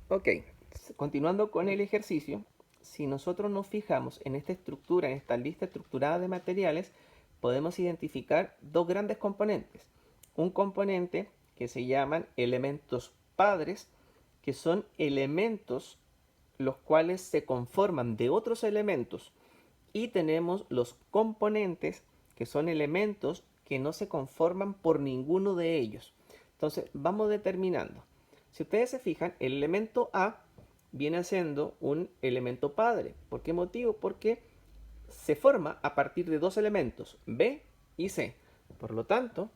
Ok, continuando con el ejercicio, si nosotros nos fijamos en esta estructura, en esta lista estructurada de materiales, podemos identificar dos grandes componentes. Un componente que se llaman elementos padres, que son elementos los cuales se conforman de otros elementos, y tenemos los componentes, que son elementos que no se conforman por ninguno de ellos. Entonces vamos determinando. Si ustedes se fijan, el elemento A viene siendo un elemento padre. ¿Por qué motivo? Porque se forma a partir de dos elementos, B y C. Por lo tanto,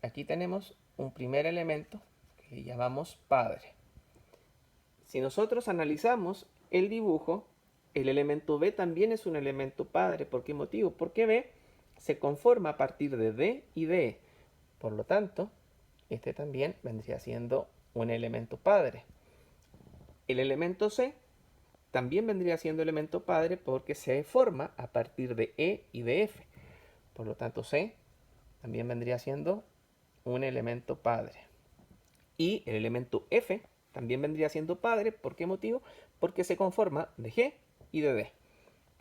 aquí tenemos un primer elemento que llamamos padre. Si nosotros analizamos el dibujo, el elemento B también es un elemento padre. ¿Por qué motivo? Porque B se conforma a partir de D y de E. Por lo tanto, este también vendría siendo un elemento padre. El elemento C también vendría siendo elemento padre porque se forma a partir de E y de F. Por lo tanto, C también vendría siendo un elemento padre. Y el elemento F también vendría siendo padre. ¿Por qué motivo? Porque se conforma de G y de D.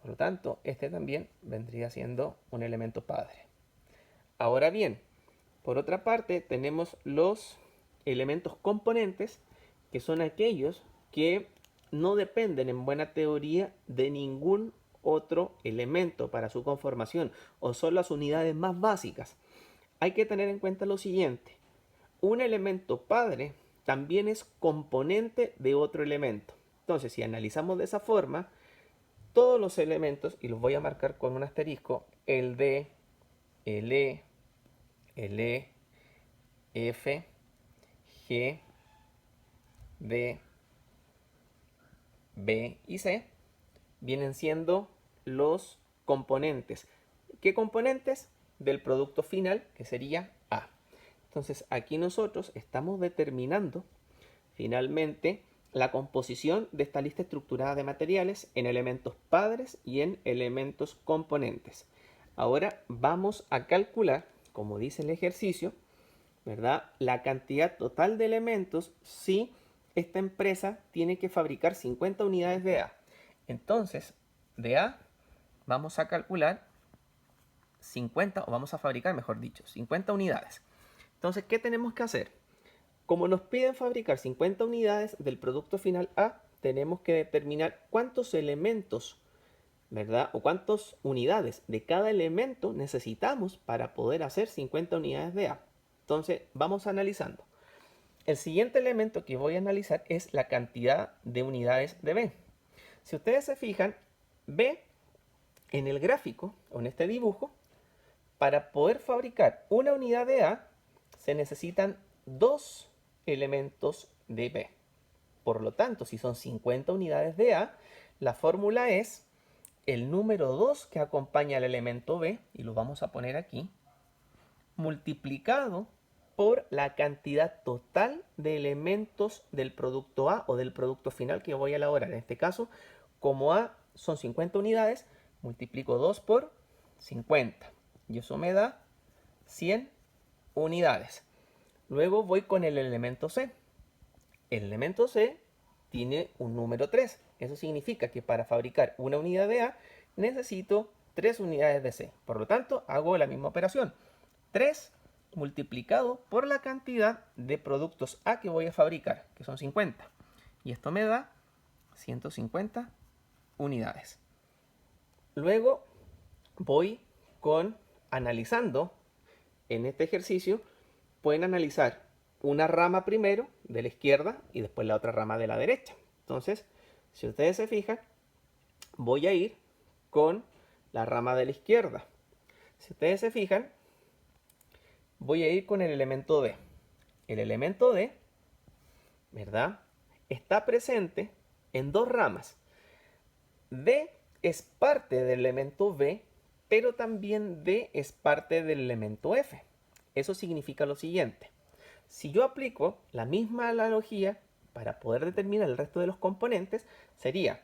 Por lo tanto, este también vendría siendo un elemento padre. Ahora bien, por otra parte, tenemos los elementos componentes, que son aquellos que no dependen en buena teoría de ningún otro elemento para su conformación, o son las unidades más básicas. Hay que tener en cuenta lo siguiente: un elemento padre también es componente de otro elemento. Entonces, si analizamos de esa forma, todos los elementos, y los voy a marcar con un asterisco, el D, el E, el E, F, G, D, B y C, vienen siendo los componentes. ¿Qué componentes? Del producto final, que sería A. Entonces aquí nosotros estamos determinando finalmente la composición de esta lista estructurada de materiales en elementos padres y en elementos componentes. Ahora vamos a calcular, como dice el ejercicio, ¿verdad?, la cantidad total de elementos si esta empresa tiene que fabricar 50 unidades de A. Entonces, de A vamos a calcular 50, o vamos a fabricar, mejor dicho, 50 unidades. Entonces, ¿qué tenemos que hacer? Como nos piden fabricar 50 unidades del producto final A, tenemos que determinar cuántos elementos, ¿verdad?, o cuántas unidades de cada elemento necesitamos para poder hacer 50 unidades de A. Entonces, vamos analizando. El siguiente elemento que voy a analizar es la cantidad de unidades de B. Si ustedes se fijan, B en el gráfico o en este dibujo, para poder fabricar una unidad de A, se necesitan dos elementos de B. Por lo tanto, si son 50 unidades de A, la fórmula es el número 2 que acompaña al elemento B, y lo vamos a poner aquí, multiplicado por la cantidad total de elementos del producto A o del producto final que voy a elaborar. En este caso, como A son 50 unidades, multiplico 2 por 50. Y eso me da 100 unidades. Luego voy con el elemento C. El elemento C tiene un número 3. Eso significa que para fabricar una unidad de A necesito 3 unidades de C. Por lo tanto, hago la misma operación. 3 multiplicado por la cantidad de productos A que voy a fabricar, que son 50. Y esto me da 150 unidades. Luego voy con analizando en este ejercicio. Pueden analizar una rama primero de la izquierda y después la otra rama de la derecha. Entonces, si ustedes se fijan, voy a ir con la rama de la izquierda. Si ustedes se fijan, voy a ir con el elemento D. El elemento D, ¿verdad?, está presente en dos ramas. D es parte del elemento B, pero también D es parte del elemento F. Eso significa lo siguiente: si yo aplico la misma analogía para poder determinar el resto de los componentes, sería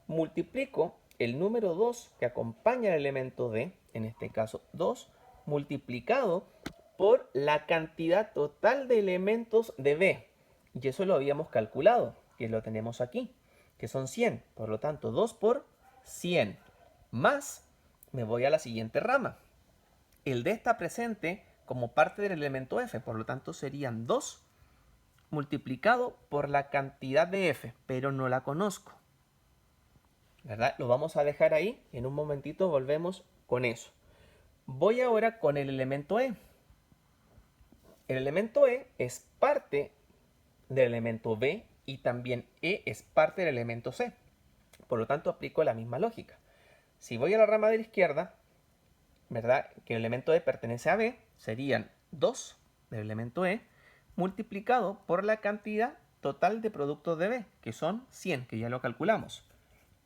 multiplico el número 2 que acompaña al elemento D, en este caso 2, multiplicado por la cantidad total de elementos de B. Y eso lo habíamos calculado, que lo tenemos aquí, que son 100. Por lo tanto, 2 por 100. Más, me voy a la siguiente rama. El D está presente como parte del elemento F, por lo tanto serían 2 multiplicado por la cantidad de F, pero no la conozco, ¿verdad? Lo vamos a dejar ahí, en un momentito volvemos con eso. Voy ahora con el elemento E. El elemento E es parte del elemento B y también E es parte del elemento C. Por lo tanto, aplico la misma lógica. Si voy a la rama de la izquierda, ¿verdad? Que el elemento E pertenece a B, serían 2 del elemento E multiplicado por la cantidad total de productos de B, que son 100, que ya lo calculamos.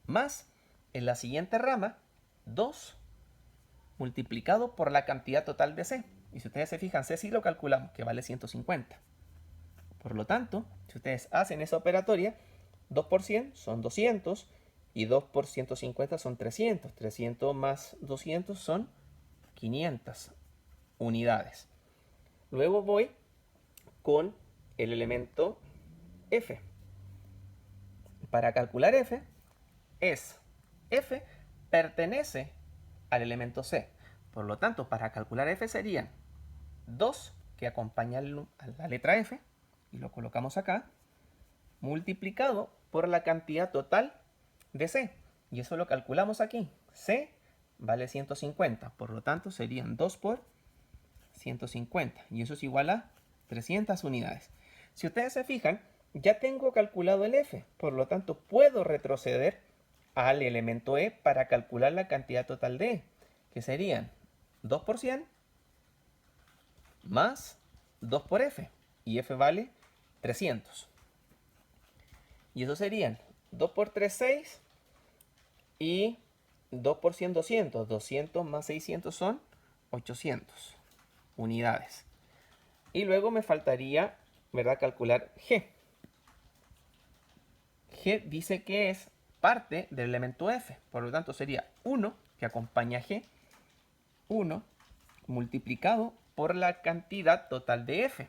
Más, en la siguiente rama, 2 multiplicado por la cantidad total de C. Y si ustedes se fijan, C sí lo calculamos, que vale 150. Por lo tanto, si ustedes hacen esa operatoria, 2 por 100 son 200 y 2 por 150 son 300. 300 más 200 son 500 unidades. Luego voy con el elemento F. Para calcular F, F pertenece al elemento C. Por lo tanto, para calcular F serían 2 que acompaña a la letra F, y lo colocamos acá, multiplicado por la cantidad total de C. Y eso lo calculamos aquí. C vale 150, por lo tanto serían 2 por 150. Y eso es igual a 300 unidades. Si ustedes se fijan, ya tengo calculado el F, por lo tanto puedo retroceder al elemento E para calcular la cantidad total de E, que serían 2 por 100 más 2 por F, y F vale 300. Y eso serían 2 por 3, 6, y 2 por 100, 200. 200 más 600 son 800 unidades. Y luego me faltaría, ¿verdad?, calcular G. G dice que es parte del elemento F, por lo tanto sería 1, que acompaña a G, 1 multiplicado por la cantidad total de F.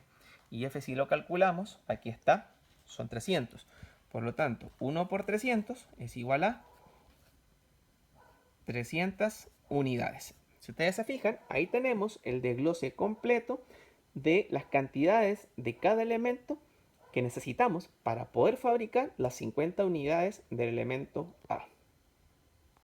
Y F si lo calculamos, aquí está, son 300. Por lo tanto, 1 por 300 es igual a 300 unidades. Si ustedes se fijan, ahí tenemos el desglose completo de las cantidades de cada elemento que necesitamos para poder fabricar las 50 unidades del elemento A.